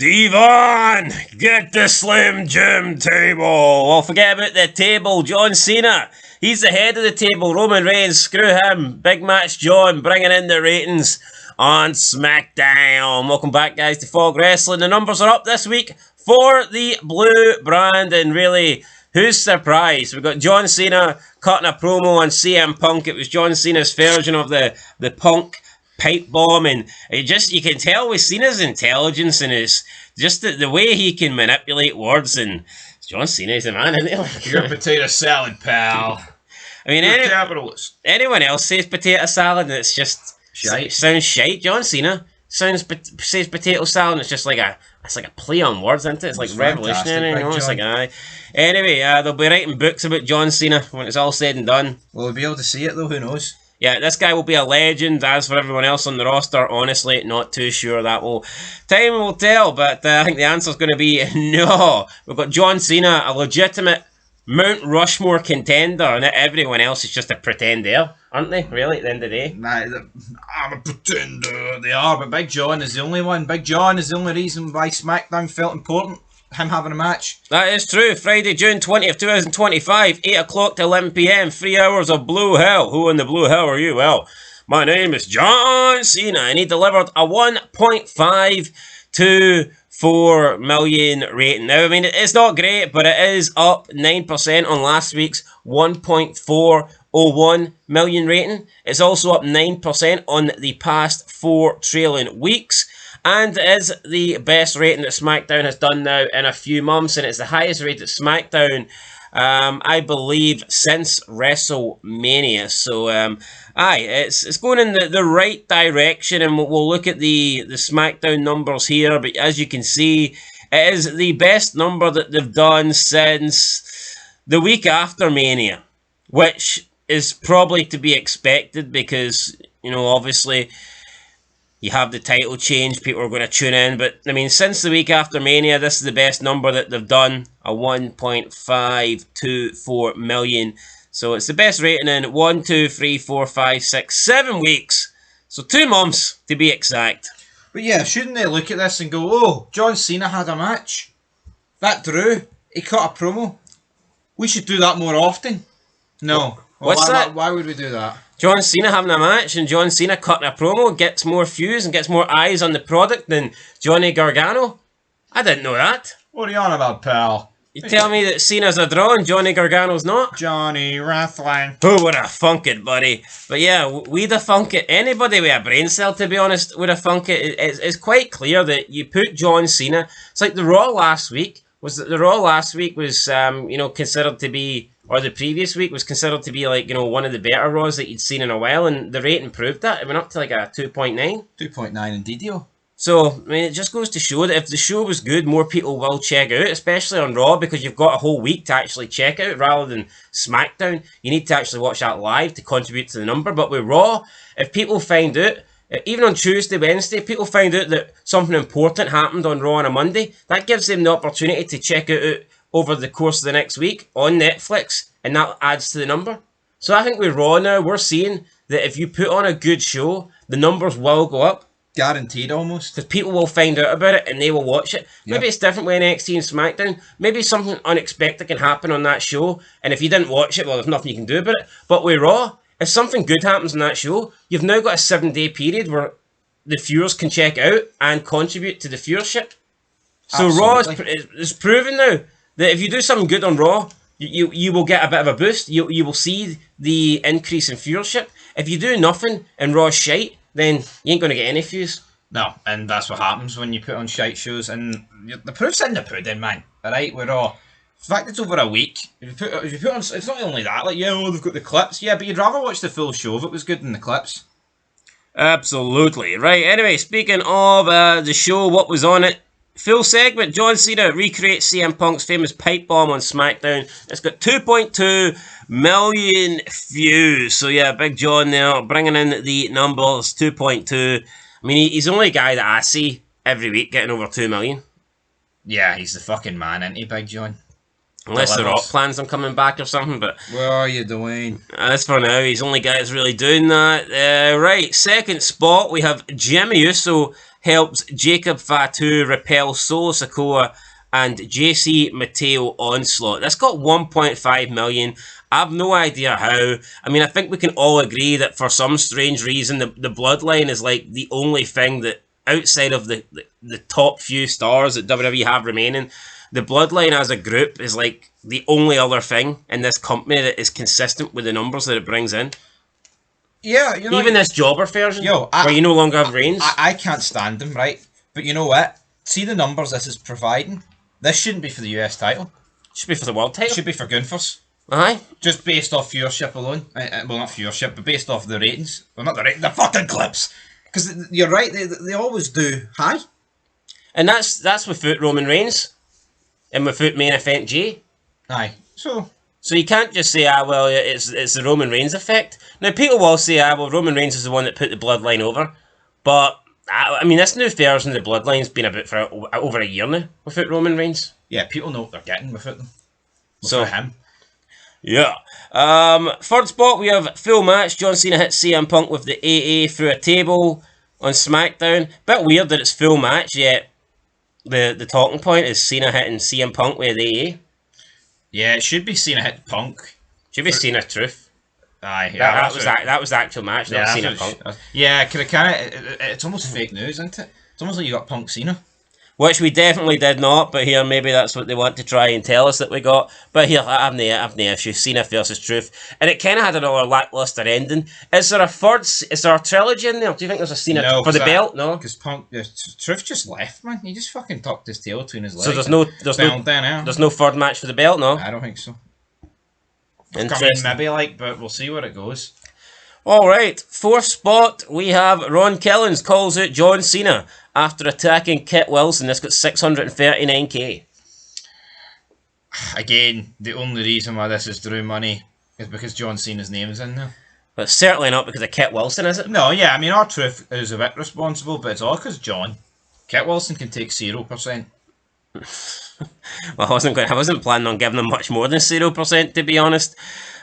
Devon, get the Slim Jim table. Well, forget about the table. John Cena, he's the head of the table. Roman Reigns, screw him. Big match John, bringing in the ratings on SmackDown. Welcome back, guys, to Fog Wrestling. The numbers are up this week for the blue brand, and really, who's surprised? We've got John Cena cutting a promo on CM Punk. It was John Cena's version of the Punk pipe bomb, and you can tell with Cena's intelligence and his just the way he can manipulate words. And John Cena is a man, isn't he? Like, you're a potato salad, pal. I mean, capitalist. Anyone else says potato salad, and it's just shite. It sounds shite. John Cena says potato salad, and it's just like a play on words, isn't it? It's like revolutionary, you know. It's like Anyway, they'll be writing books about John Cena when it's all said and done. Will we be able to see it though? Who knows? Yeah, this guy will be a legend. As for everyone else on the roster, honestly, not too sure. Time will tell, but I think the answer's going to be no. We've got John Cena, a legitimate Mount Rushmore contender, and everyone else is just a pretender, aren't they? Really, at the end of the day? Nah, I'm a pretender. They are, but Big John is the only one. Big John is the only reason why SmackDown felt important. Him having a match. That is true. Friday, June 20th, 2025, 8 o'clock to 11 p.m, 3 hours of Blue Hell. Who in the Blue Hell are you? Well, my name is John Cena, and he delivered a 1.524 million rating. Now, I mean, it's not great, but it is up 9% on last week's 1.401 million rating. It's also up 9% on the past 4 trailing weeks. And is the best rating that SmackDown has done now in a few months, and it's the highest rated SmackDown, I believe, since WrestleMania. So, it's going in the right direction, and we'll look at the SmackDown numbers here. But as you can see, it is the best number that they've done since the week after Mania, which is probably to be expected because, you know, obviously, you have the title change, people are going to tune in. But, I mean, since the week after Mania, this is the best number that they've done, a 1.524 million. So it's the best rating in 1, 2, 3, 4, 5, 6, 7 weeks. So 2 months, to be exact. But yeah, shouldn't they look at this and go, oh, John Cena had a match. That drew. He cut a promo. We should do that more often. No. What's that? Why would we do that? John Cena having a match and John Cena cutting a promo gets more views and gets more eyes on the product than Johnny Gargano? I didn't know that. What are you on about, pal? You tell me that Cena's a draw and Johnny Gargano's not? Johnny Wrestling. Who would have funk it, buddy? But yeah, we'd have funk it. Anybody with a brain cell, to be honest, would have funk it. It's quite clear that you put John Cena... It's like the Raw last week. The Raw last week was, considered to be... Or the previous week was considered to be like, you know, one of the better Raws that you'd seen in a while, and the rating proved that. It went up to like a 2.9. 2.9 indeed, yo. So, I mean, it just goes to show that if the show was good, more people will check out, especially on Raw, because you've got a whole week to actually check out rather than SmackDown. You need to actually watch that live to contribute to the number. But with Raw, if people find out, even on Tuesday, Wednesday, people find out that something important happened on Raw on a Monday, that gives them the opportunity to check it out over the course of the next week on Netflix, and that adds to the number. So I think with Raw now, we're seeing that if you put on a good show, the numbers will go up. Guaranteed, almost. Because people will find out about it, and they will watch it. Yep. Maybe it's different with NXT and SmackDown. Maybe something unexpected can happen on that show, and if you didn't watch it, well, there's nothing you can do about it. But with Raw, if something good happens on that show, you've now got a 7-day period where the viewers can check out and contribute to the viewership. So Absolutely. Raw is proven now that if you do something good on Raw, you will get a bit of a boost. You will see the increase in viewership. If you do nothing and Raw's shite, then you ain't going to get any views. No, and that's what happens when you put on shite shows. And the proof's in the pudding, man. Alright, we're Raw. In fact, it's over a week. If you put on, it's not only that. Like, yeah, they've got the clips. Yeah, but you'd rather watch the full show if it was good than the clips. Absolutely. Right, anyway, speaking of the show, what was on it? Full segment, John Cena recreates CM Punk's famous pipe bomb on SmackDown. It's got 2.2 million views. So yeah, Big John there, bringing in the numbers, 2.2. I mean, he's the only guy that I see every week getting over 2 million. Yeah, he's the fucking man, isn't he, Big John? Unless the Rock plans on coming back or something, but... What are you doing? As for now, he's the only guy that's really doing that. Right, second spot, we have Jimmy Uso helps Jacob Fatu repel Solo Sikoa and JC Mateo Onslaught. That's got 1.5 million. I've no idea how. I mean, I think we can all agree that for some strange reason, the Bloodline is like the only thing that, outside of the top few stars that WWE have remaining, the Bloodline as a group is like the only other thing in this company that is consistent with the numbers that it brings in. Yeah, you know, even this jobber version, where you no longer have Reigns. I can't stand them, right? But you know what? See the numbers this is providing? This shouldn't be for the US title. It should be for the world title. It should be for Gunther's. Aye. Just based off viewership alone. Well, not viewership, but based off the ratings. Well, not the ratings, the fucking clips. Because you're right, they always do high. And that's without Roman Reigns. And without main event Jay. Aye. So you can't just say, well, it's the Roman Reigns effect. Now, people will say, well, Roman Reigns is the one that put the Bloodline over. But, I mean, this new version of the Bloodline's been about for over a year now without Roman Reigns. Yeah, people know what they're getting without them. So him. Yeah. Third spot, we have full match. John Cena hits CM Punk with the AA through a table on SmackDown. Bit weird that it's full match, yet the talking point is Cena hitting CM Punk with the AA. Yeah, it should be Cena hit Punk. Should be Cena Truth. Aye, yeah, that was the actual match, not Cena Punk. Yeah, it's almost fake news, isn't it? It's almost like you got Punk Cena. Which we definitely did not, but here maybe that's what they want to try and tell us that we got. But here, I've no issue. Cena versus Truth. And it kind of had another lackluster ending. Is there a trilogy in there? Do you think there's a Cena for the belt? No? Because Truth just left, man. He just fucking tucked his tail between his legs. So there's no third match for the belt, no? I don't think so. Interesting. Maybe, but we'll see where it goes. Alright, fourth spot, we have Ron Killings calls out John Cena after attacking Kit Wilson. This got 639k. Again, the only reason why this is Drew money is because John Cena's name is in there. But certainly not because of Kit Wilson, is it? No, yeah, I mean, R-Truth is a bit responsible, but it's all because John. Kit Wilson can take 0%. Well, I wasn't planning on giving them much more than 0%, to be honest.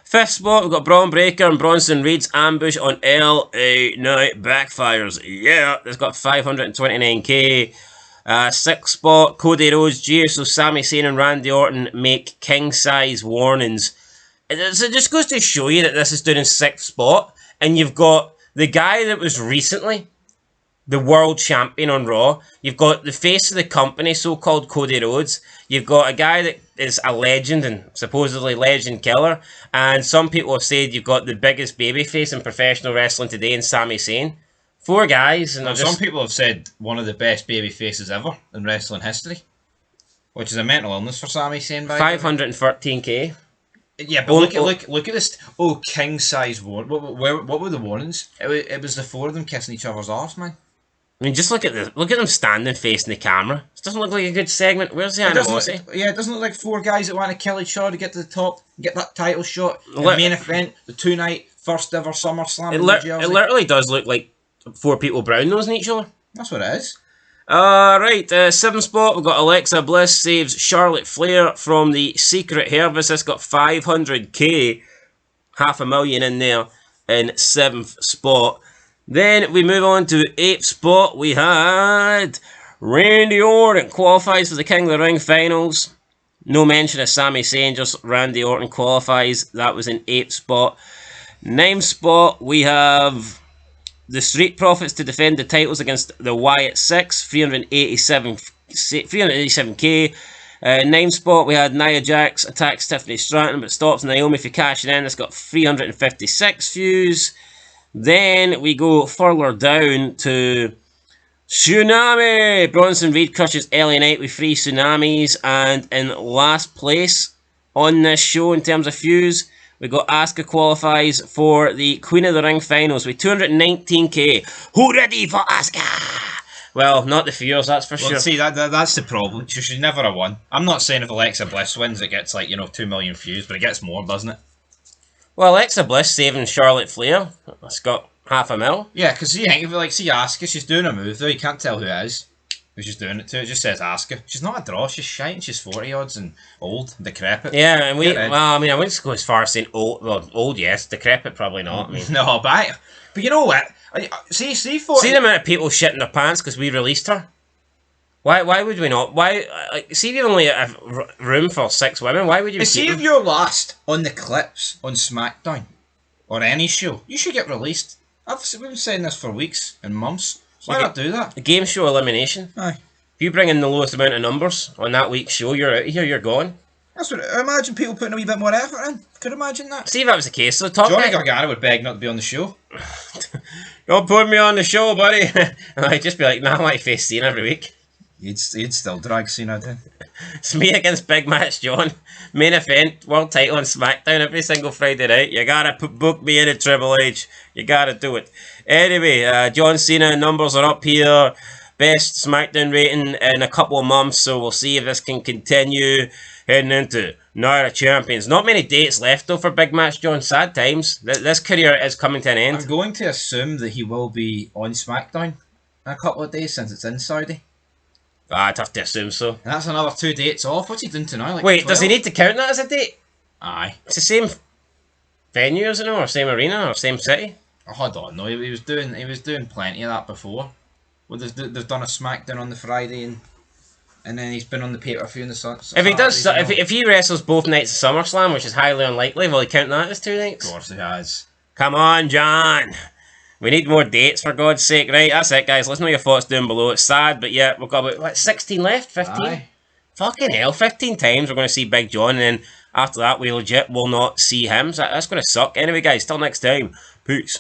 Fifth spot, we've got Braun Breaker and Bronson Reed's ambush on LA Knight backfires. Yeah, it's got 529k. Sixth spot, Cody Rhodes, Jey Uso, Sami Zayn and Randy Orton make king-size warnings. It just goes to show you that this is doing in sixth spot, and you've got the guy that was recently the world champion on Raw. You've got the face of the company, so-called Cody Rhodes. You've got a guy that is a legend and supposedly legend killer. And some people have said you've got the biggest babyface in professional wrestling today in Sami Zayn. Four guys. And some people have said one of the best babyfaces ever in wrestling history. Which is a mental illness for Sami Zayn, by 513k. Yeah, but look at this. Oh, king-size warning. What were the warnings? It was the four of them kissing each other's arse, man. I mean, just look at them standing facing the camera. It doesn't look like a good segment. Where's the animosity? It doesn't look like four guys that want to kill each other to get to the top, get that title shot. The main event, the 2-night first ever SummerSlam. It literally does look like four people brown nosing each other. That's what it is. Right, seventh spot, we've got Alexa Bliss saves Charlotte Flair from the Secret Service. This got 500k, 500,000 in there in seventh spot. Then we move on to eighth spot. We had Randy Orton qualifies for the King of the Ring finals. No mention of Sami Zayn, just Randy Orton qualifies. That was in eighth spot. Ninth spot, we have the Street Profits to defend the titles against the Wyatt Six, 387k. Ninth spot, we had Nia Jax attack Tiffany Stratton but stops Naomi for cashing in. That's got 356 views. Then we go further down to Tsunami. Bronson Reed crushes LA Knight with 3 tsunamis. And in last place on this show in terms of views, we got Asuka qualifies for the Queen of the Ring finals with 219k. Who ready for Asuka? Well, not the viewers, that's for sure. See, that's the problem. She should never have won. I'm not saying if Alexa Bliss wins, it gets 2 million views, but it gets more, doesn't it? Well, Alexa Bliss saving Charlotte Flair. It's got 500,000. Yeah, because see Asuka, she's doing a move though. You can't tell who it is. Who's she's doing it to. It just says Asuka. She's not a draw. She's shite and she's 40 odds and old, decrepit. Yeah, and I wouldn't go as far as saying old. Well, old, yes. Decrepit, probably not. I mean. No, but you know what? See for See the amount of people shitting their pants because we released her. Why would we not? Why? See if you only have room for 6 women. Why would you? See if you're last on the clips on SmackDown or any show, you should get released. We've been saying this for weeks and months. Why not do that? A game show elimination. Aye. If you bring in the lowest amount of numbers on that week's show, you're out of here. You're gone. That's what. Imagine people putting a wee bit more effort in. Could imagine that. See if that was the case. So top Johnny Gargano would beg not to be on the show. Don't put me on the show, buddy. And I'd just be like, nah, I might face Cena every week. You'd still drag Cena in. It's me against Big Match John. Main event, world title on SmackDown every single Friday night. You gotta book me in at Triple H. You gotta do it. Anyway, John Cena numbers are up here. Best SmackDown rating in a couple of months, so we'll see if this can continue heading into Night of Champions. Not many dates left though for Big Match John. Sad times. This career is coming to an end. I'm going to assume that he will be on SmackDown in a couple of days since it's in Saudi. I'd have to assume so. And that's another 2 dates off. What's he doing tonight? Like wait, 12? Does he need to count that as a date? Aye. It's the same venue, isn't it? Or same arena, or same city? Oh, I don't know. He was doing plenty of that before. Well, they've done a SmackDown on the Friday and then he's been on the pay-per-view in the sun. If he does, if he wrestles both nights of SummerSlam, which is highly unlikely, will he count that as 2 nights? Of course he has. Come on, John. We need more dates, for God's sake. Right, that's it, guys. Let us know your thoughts down below. It's sad, but yeah, we've got about, what, 16 left? 15? Aye. Fucking hell, 15 times we're going to see Big John, and then after that, we legit will not see him. So that's going to suck. Anyway, guys, till next time. Peace.